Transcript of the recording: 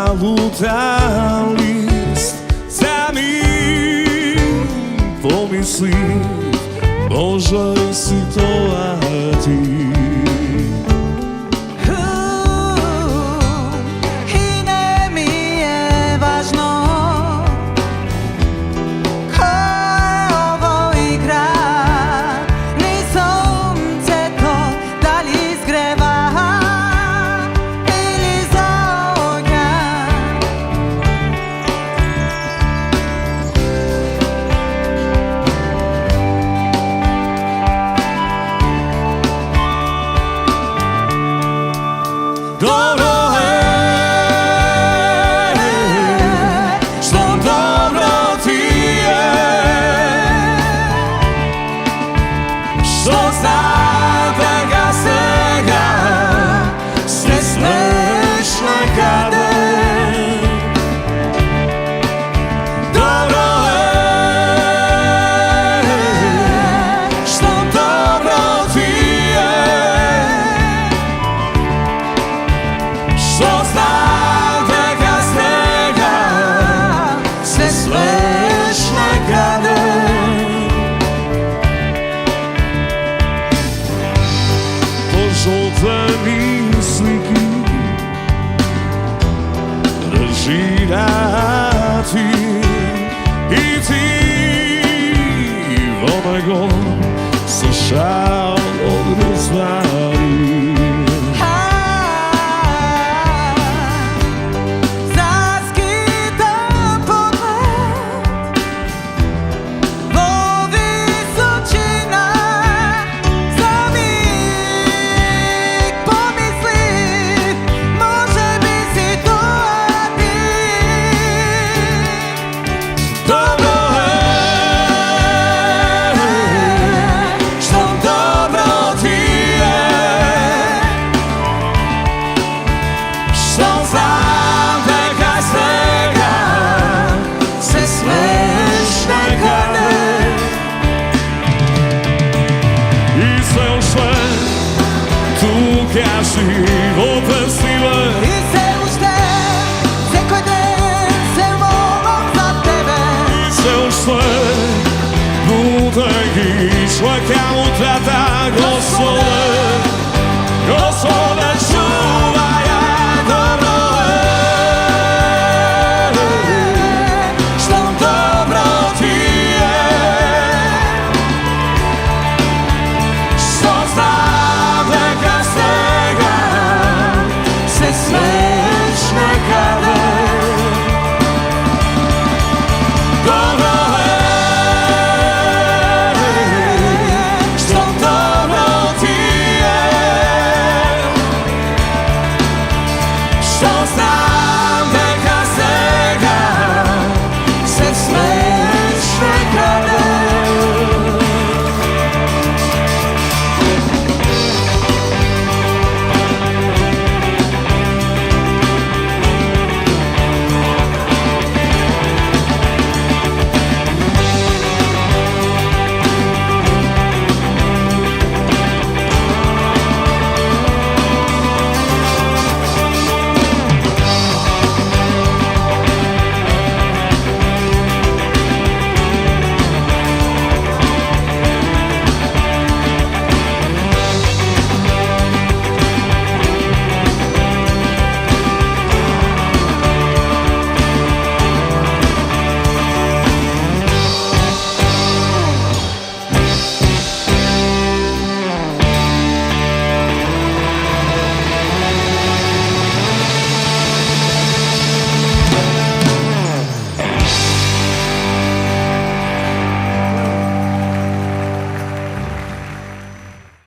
zaluta list, za nim pomisli, možda si to ti. I ne mi je važno ko je ovo igra, ni sunce to da li izgreva ili zoja. Dobro je, što dobro ti je, što znam da ga svega sve smeš nekade. Dobro je, što dobro ti je, što znam da ga svega sve smeš nekade. Požulte mi sliki režirati i ti onego slušao od stvari. Zaskitam pogled, lovi sučina, za mig pomisli, može bi si to ti. Dobro je, što dobro ti je, što znam da ga svega sve smeš nekade. I sve u sve tu kaži opestive, I se ušte, sekoj den se molim za tebe. i sve u sve bude išla